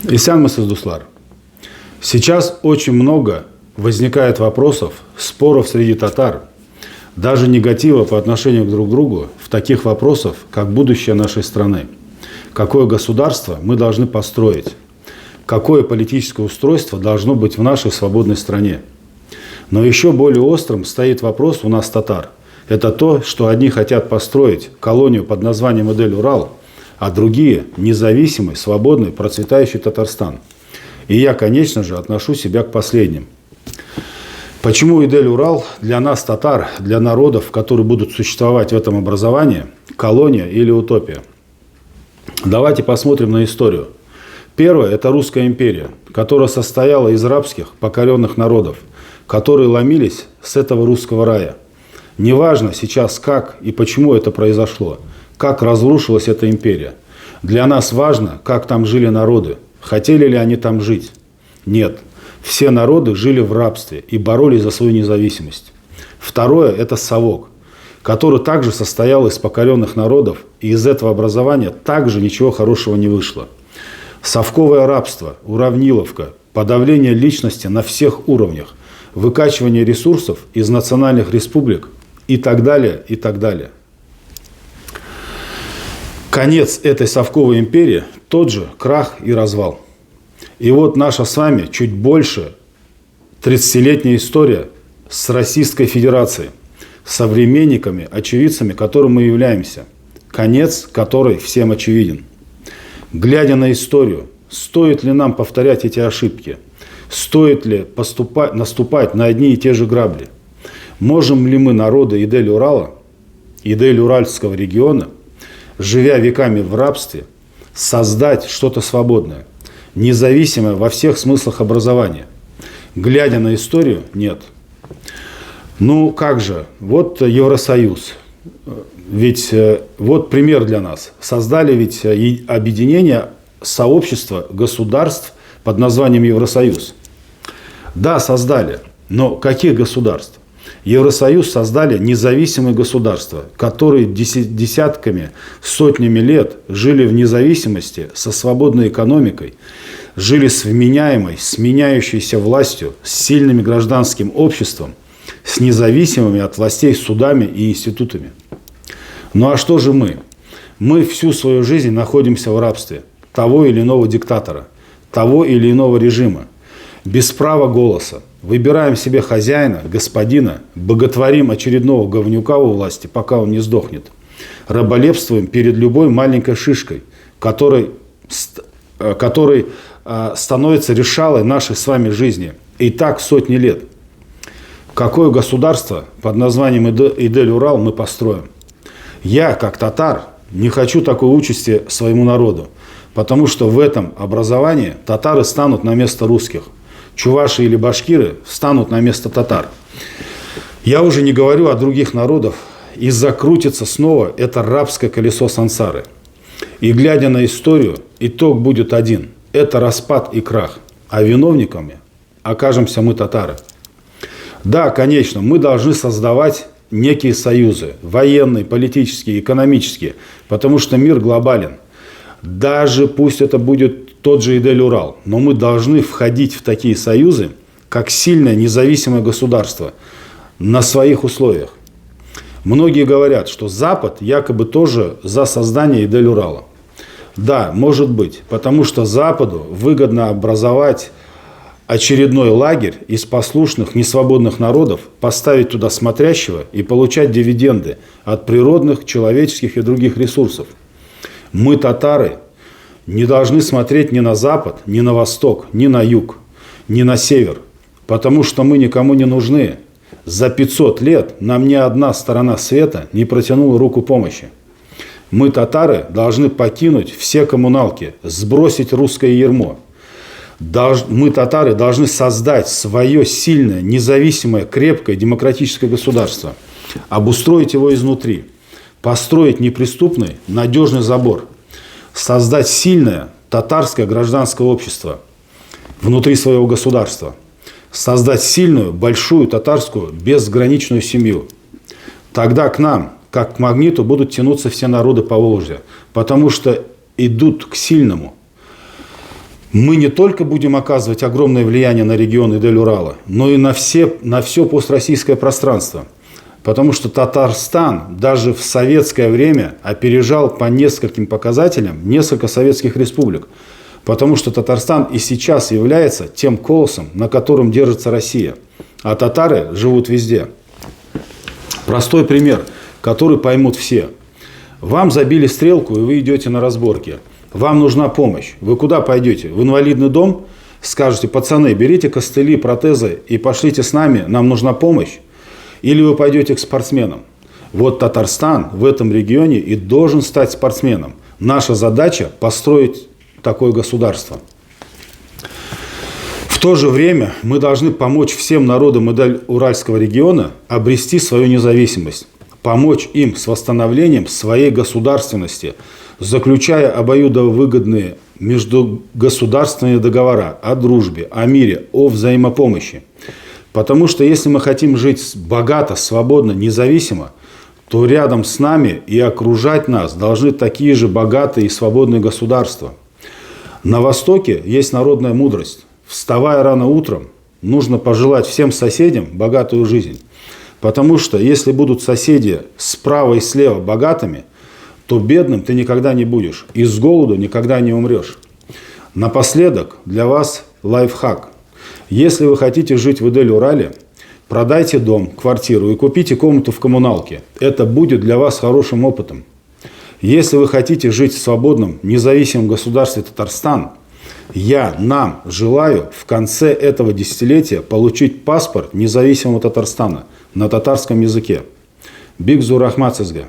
Исян Масаздуслар, сейчас очень много возникает вопросов, споров среди татар, даже негатива по отношению друг к другу в таких вопросах, как будущее нашей страны. Какое государство мы должны построить? Какое политическое устройство должно быть в нашей свободной стране? Но еще более острым стоит вопрос у нас татар. Это то, что одни хотят построить колонию под названием Идель-Урал, а другие – независимый, свободный, процветающий Татарстан. И я, конечно же, отношу себя к последним. Почему Идель-Урал для нас, татар, для народов, которые будут существовать в этом образовании, колония или утопия? Давайте посмотрим на историю. Первое – это Русская империя, которая состояла из рабских, покоренных народов, которые ломились с этого русского рая. Неважно сейчас, как и почему это произошло, как разрушилась эта империя. Для нас важно, как там жили народы. Хотели ли они там жить? Нет. Все народы жили в рабстве и боролись за свою независимость. Второе – это совок, который также состоял из покоренных народов, и из этого образования также ничего хорошего не вышло. Совковое рабство, уравниловка, подавление личности на всех уровнях, выкачивание ресурсов из национальных республик и так далее, и так далее. Конец этой совковой империи – тот же крах и развал. И вот наша с вами чуть больше 30-летняя история с Российской Федерацией, современниками, очевидцами, которым мы являемся, конец которой всем очевиден. Глядя на историю, стоит ли нам повторять эти ошибки? Стоит ли наступать на одни и те же грабли? Можем ли мы, народы Идель-Урала, Идель-Уральского региона, живя веками в рабстве, создать что-то свободное, независимое во всех смыслах образования? Глядя на историю, нет. Ну как же, вот Евросоюз, ведь вот пример для нас. Создали ведь объединение, сообщество государств под названием Евросоюз. Да, создали, но каких государств? Евросоюз создали независимые государства, которые десятками, сотнями лет жили в независимости, со свободной экономикой, жили с вменяемой, сменяющейся властью, с сильным гражданским обществом, с независимыми от властей судами и институтами. Ну а что же мы? Мы всю свою жизнь находимся в рабстве того или иного диктатора, того или иного режима, без права голоса. Выбираем себе хозяина, господина, боготворим очередного говнюка у власти, пока он не сдохнет. Раболепствуем перед любой маленькой шишкой, который становится решалой нашей с вами жизни. И так сотни лет. Какое государство под названием Идель-Урал мы построим? Я, как татар, не хочу такой участи своему народу, потому что в этом образовании татары станут на место русских. Чуваши или башкиры встанут на место татар. Я уже не говорю о других народах, и закрутится снова это рабское колесо сансары. И глядя на историю, итог будет один – это распад и крах, а виновниками окажемся мы, татары. Да, конечно, мы должны создавать некие союзы, военные, политические, экономические, потому что мир глобален. Даже пусть это будет тот же Идель-Урал, но мы должны входить в такие союзы, как сильное независимое государство, на своих условиях. Многие говорят, что Запад якобы тоже за создание Идель-Урала. Да, может быть, потому что Западу выгодно образовать очередной лагерь из послушных, несвободных народов, поставить туда смотрящего и получать дивиденды от природных, человеческих и других ресурсов. Мы, татары, не должны смотреть ни на запад, ни на восток, ни на юг, ни на север, потому что мы никому не нужны. За 500 лет нам ни одна сторона света не протянула руку помощи. Мы, татары, должны покинуть все коммуналки, сбросить русское ярмо. Мы, татары, должны создать свое сильное, независимое, крепкое, демократическое государство, обустроить его изнутри, построить неприступный, надежный забор, создать сильное татарское гражданское общество внутри своего государства, создать сильную, большую татарскую безграничную семью. Тогда к нам, как к магниту, будут тянуться все народы Поволжья, потому что идут к сильному. Мы не только будем оказывать огромное влияние на регион Идель-Урала, но и на все построссийское пространство. Потому что Татарстан даже в советское время опережал по нескольким показателям несколько советских республик. Потому что Татарстан и сейчас является тем колосом, на котором держится Россия. А татары живут везде. Простой пример, который поймут все. Вам забили стрелку, и вы идете на разборки. Вам нужна помощь. Вы куда пойдете? В инвалидный дом? Скажете: пацаны, берите костыли, протезы и пошлите с нами, нам нужна помощь. Или вы пойдете к спортсменам. Вот Татарстан в этом регионе и должен стать спортсменом. Наша задача – построить такое государство. В то же время мы должны помочь всем народам Идель-Уральского региона обрести свою независимость. Помочь им с восстановлением своей государственности, заключая обоюдовыгодные междугосударственные договора о дружбе, о мире, о взаимопомощи. Потому что если мы хотим жить богато, свободно, независимо, то рядом с нами и окружать нас должны такие же богатые и свободные государства. На Востоке есть народная мудрость. Вставая рано утром, нужно пожелать всем соседям богатую жизнь. Потому что если будут соседи справа и слева богатыми, то бедным ты никогда не будешь. И с голоду никогда не умрешь. Напоследок для вас лайфхак. Если вы хотите жить в Идель-Урале, продайте дом, квартиру и купите комнату в коммуналке. Это будет для вас хорошим опытом. Если вы хотите жить в свободном, независимом государстве Татарстан, нам желаю в конце этого десятилетия получить паспорт независимого Татарстана на татарском языке. Бигзу Рахмат Сизге.